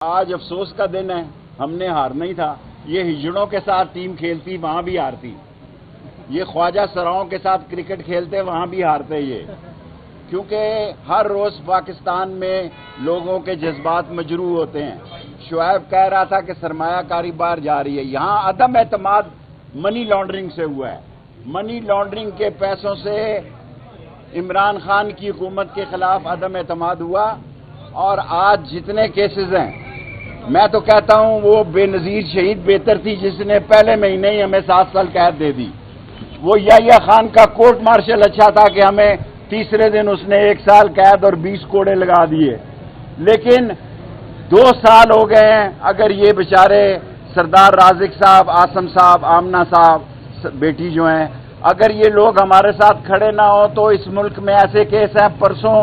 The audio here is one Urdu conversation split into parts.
آج افسوس کا دن ہے، ہم نے ہارنا ہی تھا۔ یہ ہجڑوں کے ساتھ ٹیم کھیلتی وہاں بھی ہارتی، یہ خواجہ سراؤں کے ساتھ کرکٹ کھیلتے وہاں بھی ہارتے یہ، کیونکہ ہر روز پاکستان میں لوگوں کے جذبات مجروح ہوتے ہیں۔ شعیب کہہ رہا تھا کہ سرمایہ کاری باہر جا رہی ہے، یہاں عدم اعتماد منی لانڈرنگ سے ہوا ہے۔ منی لانڈرنگ کے پیسوں سے عمران خان کی حکومت کے خلاف عدم اعتماد ہوا، اور آج جتنے کیسز ہیں میں تو کہتا ہوں وہ بے نظیر شہید بہتر تھی جس نے پہلے مہینے ہی ہمیں 7 سال قید دے دی۔ وہ یحییٰ خان کا کورٹ مارشل اچھا تھا کہ ہمیں تیسرے دن اس نے 1 سال قید اور 20 کوڑے لگا دیے، لیکن 2 سال ہو گئے ہیں۔ اگر یہ بیچارے سردار رازق صاحب، آصم صاحب، آمنہ صاحب بیٹی جو ہیں، اگر یہ لوگ ہمارے ساتھ کھڑے نہ ہوں تو اس ملک میں ایسے کیس ہیں۔ پرسوں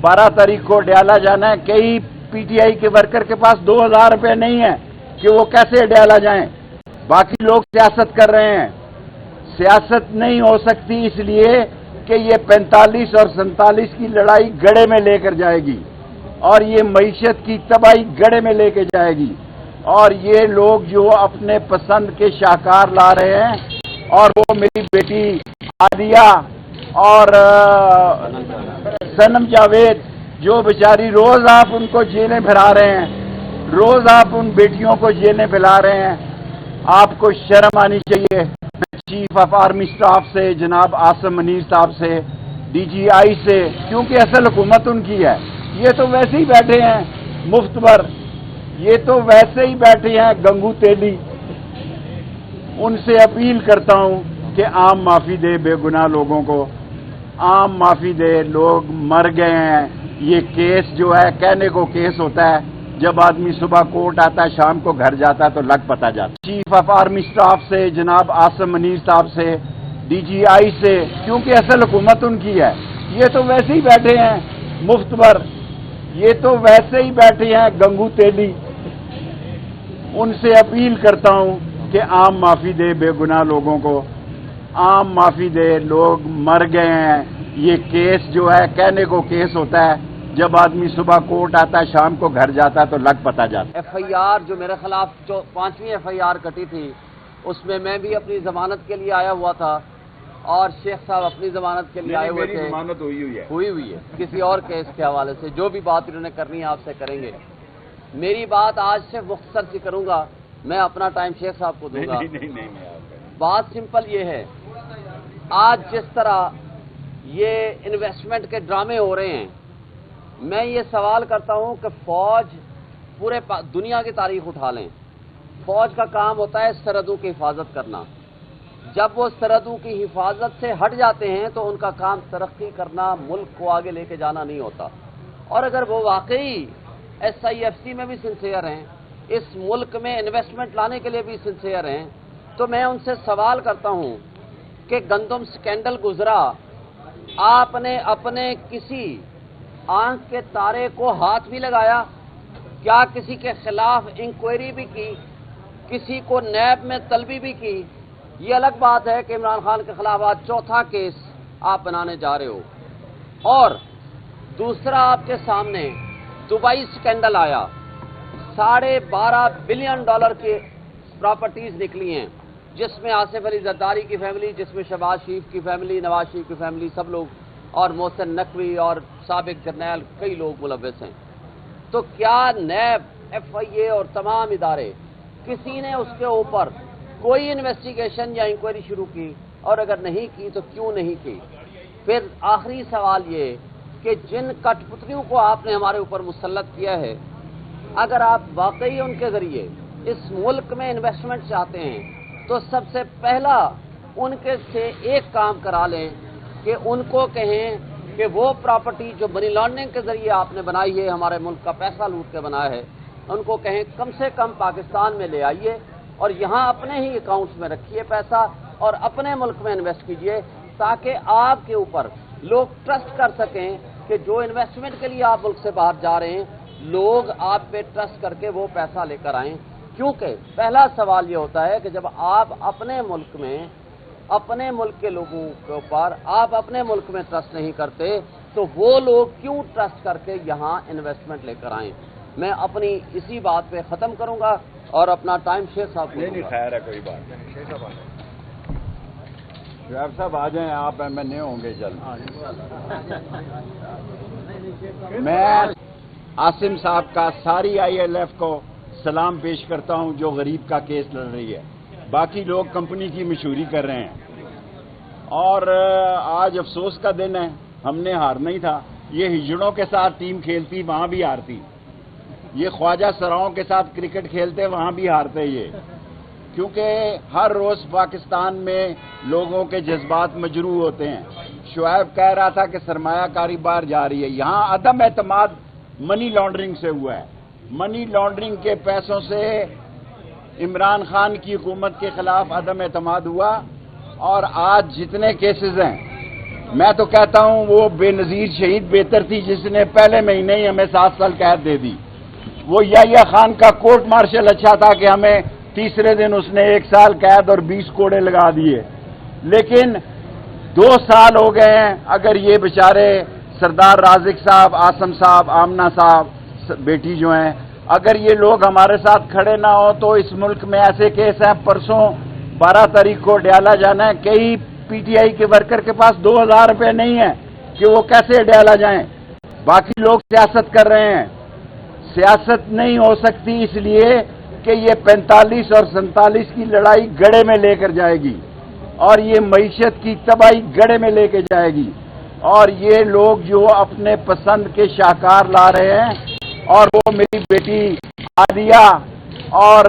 12 تاریخ کو ڈیالہ جانا ہے، کئی پی ٹی آئی کے ورکر کے پاس 2000 روپے نہیں ہیں کہ وہ کیسے ڈیالہ جائیں۔ باقی لوگ سیاست کر رہے ہیں، سیاست نہیں ہو سکتی اس لیے کہ یہ 45 اور 47 کی لڑائی گڑھے میں لے کر جائے گی، اور یہ معیشت کی تباہی گڑھے میں لے کے جائے گی، اور یہ لوگ جو اپنے پسند کے شاہکار لا رہے ہیں، اور وہ میری بیٹی عالیہ اور سنم جاوید جو بیچاری روز آپ ان کو جیلیں بھرا رہے ہیں، روز آپ ان بیٹیوں کو جیلیں پھیلا رہے ہیں، آپ کو شرم آنی چاہیے۔ چیف آف آرمی اسٹاف سے جناب عاصم منیر صاحب سے، ڈی جی آئی سے، کیونکہ اصل حکومت ان کی ہے، یہ تو ویسے ہی بیٹھے ہیں مفت پر، یہ تو ویسے ہی بیٹھے ہیں گنگو تیلی۔ ان سے اپیل کرتا ہوں کہ عام معافی دے بے گناہ لوگوں کو، عام معافی دے، لوگ مر گئے ہیں۔ یہ کیس جو ہے کہنے کو کیس ہوتا ہے، جب آدمی صبح کورٹ آتا ہے شام کو گھر جاتا ہے تو لگ پتا جاتا ہے۔ چیف آف آرمی اسٹاف سے جناب عاصم منیر صاحب سے، ڈی جی آئی سے، کیونکہ اصل حکومت ان کی ہے، یہ تو ویسے ہی بیٹھے ہیں مفت پر، یہ تو ویسے ہی بیٹھے ہیں گنگو تیلی۔ ان سے اپیل کرتا ہوں کہ عام معافی دے بے گناہ لوگوں کو، عام معافی دے، لوگ مر گئے ہیں۔ یہ کیس جو ہے کہنے کو کیس ہوتا ہے، جب آدمی صبح کورٹ آتا ہے شام کو گھر جاتا ہے تو لگ پتا جاتا ہے۔ ایف آئی آر جو میرے خلاف جو 5ویں ایف آئی آر کٹی تھی، اس میں بھی اپنی ضمانت کے لیے آیا ہوا تھا، اور شیخ صاحب اپنی ضمانت کے لیے آئے ہوئے تھے۔ ضمانت ہوئی ہے کسی اور کیس کے حوالے سے، جو بھی بات انہوں نے کرنی ہے آپ سے کریں گے۔ میری بات آج سے مختصر سی کروں گا، میں اپنا ٹائم شیخ صاحب کو دوں گا۔ بات سمپل یہ ہے، آج جس طرح یہ انویسٹمنٹ کے ڈرامے ہو رہے ہیں، میں یہ سوال کرتا ہوں کہ فوج پورے دنیا کی تاریخ اٹھا لیں، فوج کا کام ہوتا ہے سرحدوں کی حفاظت کرنا۔ جب وہ سرحدوں کی حفاظت سے ہٹ جاتے ہیں تو ان کا کام ترقی کرنا، ملک کو آگے لے کے جانا نہیں ہوتا۔ اور اگر وہ واقعی ایس آئی ایف سی میں بھی سنسیئر ہیں، اس ملک میں انویسٹمنٹ لانے کے لیے بھی سنسیئر ہیں، تو میں ان سے سوال کرتا ہوں کہ گندم سکینڈل گزرا، آپ نے اپنے کسی آنکھ کے تارے کو ہاتھ بھی لگایا؟ کیا کسی کے خلاف انکوائری بھی کی؟ کسی کو نیب میں طلبی بھی کی؟ یہ الگ بات ہے کہ عمران خان کے خلاف آج 4تھا کیس آپ بنانے جا رہے ہو۔ اور دوسرا آپ کے سامنے دبئی سکینڈل آیا، $12.5 بلین کی پراپرٹیز نکلی ہیں، جس میں آصف علی زرداری کی فیملی، جس میں شہباز شریف کی فیملی، نواز شریف کی فیملی، سب لوگ، اور محسن نقوی اور سابق جرنیل کئی لوگ ملوث ہیں۔ تو کیا نیب، ایف آئی اے اور تمام ادارے، کسی نے اس کے اوپر کوئی انویسٹیگیشن یا انکوائری شروع کی؟ اور اگر نہیں کی تو کیوں نہیں کی؟ پھر آخری سوال یہ کہ جن کٹ پتلیوں کو آپ نے ہمارے اوپر مسلط کیا ہے، اگر آپ واقعی ان کے ذریعے اس ملک میں انویسٹمنٹ چاہتے ہیں تو سب سے پہلا ان کے سے ایک کام کرا لیں کہ ان کو کہیں کہ وہ پراپرٹی جو منی لانڈرنگ کے ذریعے آپ نے بنائی ہے، ہمارے ملک کا پیسہ لوٹ کے بنایا ہے، ان کو کہیں کم سے کم پاکستان میں لے آئیے اور یہاں اپنے ہی اکاؤنٹس میں رکھیے پیسہ اور اپنے ملک میں انویسٹ کیجئے، تاکہ آپ کے اوپر لوگ ٹرسٹ کر سکیں کہ جو انویسٹمنٹ کے لیے آپ ملک سے باہر جا رہے ہیں، لوگ آپ پہ ٹرسٹ کر کے وہ پیسہ لے کر آئیں۔ کیونکہ پہلا سوال یہ ہوتا ہے کہ جب آپ اپنے ملک میں، اپنے ملک کے لوگوں کے اوپر آپ اپنے ملک میں ٹرسٹ نہیں کرتے تو وہ لوگ کیوں ٹرسٹ کر کے یہاں انویسٹمنٹ لے کر آئیں؟ میں اپنی اسی بات پہ ختم کروں گا اور اپنا ٹائم شیخ صاحب کو نہیں خیر ہے، کوئی بات نہیں. شعیب صاحب آ جائیں، آپ ایم این اے ہوں گے جلد. میں عاصم صاحب کا ساری آئی ایل ایف کو سلام پیش کرتا ہوں جو غریب کا کیس لڑ رہی ہے. باقی لوگ کمپنی کی مشہوری کر رہے ہیں اور آج افسوس کا دن ہے. ہم نے ہارنا ہی تھا. یہ ہجڑوں کے ساتھ ٹیم کھیلتی وہاں بھی ہارتی. یہ خواجہ سراؤں کے ساتھ کرکٹ کھیلتے وہاں بھی ہارتے. یہ کیونکہ ہر روز پاکستان میں لوگوں کے جذبات مجروح ہوتے ہیں. شعیب کہہ رہا تھا کہ سرمایہ کاری باہر جا رہی ہے. یہاں عدم اعتماد منی لانڈرنگ سے ہوا ہے. منی لانڈرنگ کے پیسوں سے عمران خان کی حکومت کے خلاف عدم اعتماد ہوا. اور آج جتنے کیسز ہیں میں تو کہتا ہوں وہ بے نظیر شہید بہتر تھی جس نے پہلے مہینے ہی ہمیں 7 سال قید دے دی. وہ یحییٰ خان کا کورٹ مارشل اچھا تھا کہ ہمیں تیسرے دن اس نے 1 سال قید اور 20 کوڑے لگا دیے. لیکن 2 سال ہو گئے ہیں. اگر یہ بیچارے سردار رازق صاحب، عاصم صاحب، آمنہ صاحب بیٹی جو ہیں، اگر یہ لوگ ہمارے ساتھ کھڑے نہ ہوں تو اس ملک میں ایسے کیس ہیں. پرسوں 12 تاریخ کو ڈیالہ جانا ہے. کئی پی ٹی آئی کے ورکر کے پاس 2000 روپے نہیں ہیں کہ وہ کیسے ڈیالہ جائیں. باقی لوگ سیاست کر رہے ہیں. سیاست نہیں ہو سکتی اس لیے کہ یہ 45 اور 47 کی لڑائی گڑھے میں لے کر جائے گی اور یہ معیشت کی تباہی گڑھے میں لے کے جائے گی. اور یہ لوگ جو اپنے پسند کے شاہکار لا رہے ہیں اور وہ میری بیٹی عالیہ اور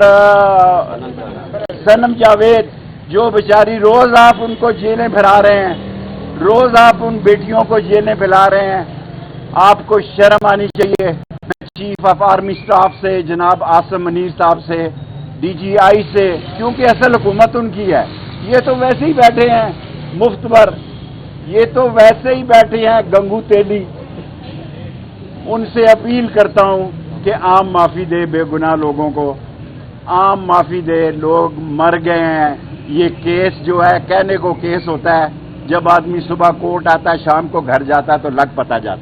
صنم جاوید جو بیچاری روز آپ ان کو جیلیں پھرا رہے ہیں، روز آپ ان بیٹیوں کو جیلیں پھیلا رہے ہیں. آپ کو شرم آنی چاہیے. چیف آف آرمی سٹاف سے جناب عاصم منیر صاحب سے، ڈی جی آئی سے، کیونکہ اصل حکومت ان کی ہے. یہ تو ویسے ہی بیٹھے ہیں مفت پر، یہ تو ویسے ہی بیٹھے ہیں گنگو تیلی. ان سے اپیل کرتا ہوں کہ عام معافی دے بے گناہ لوگوں کو، عام معافی دے. لوگ مر گئے ہیں. یہ کیس جو ہے کہنے کو کیس ہوتا ہے، جب آدمی صبح کورٹ آتا ہے شام کو گھر جاتا ہے تو لگ پتہ جاتا ہے.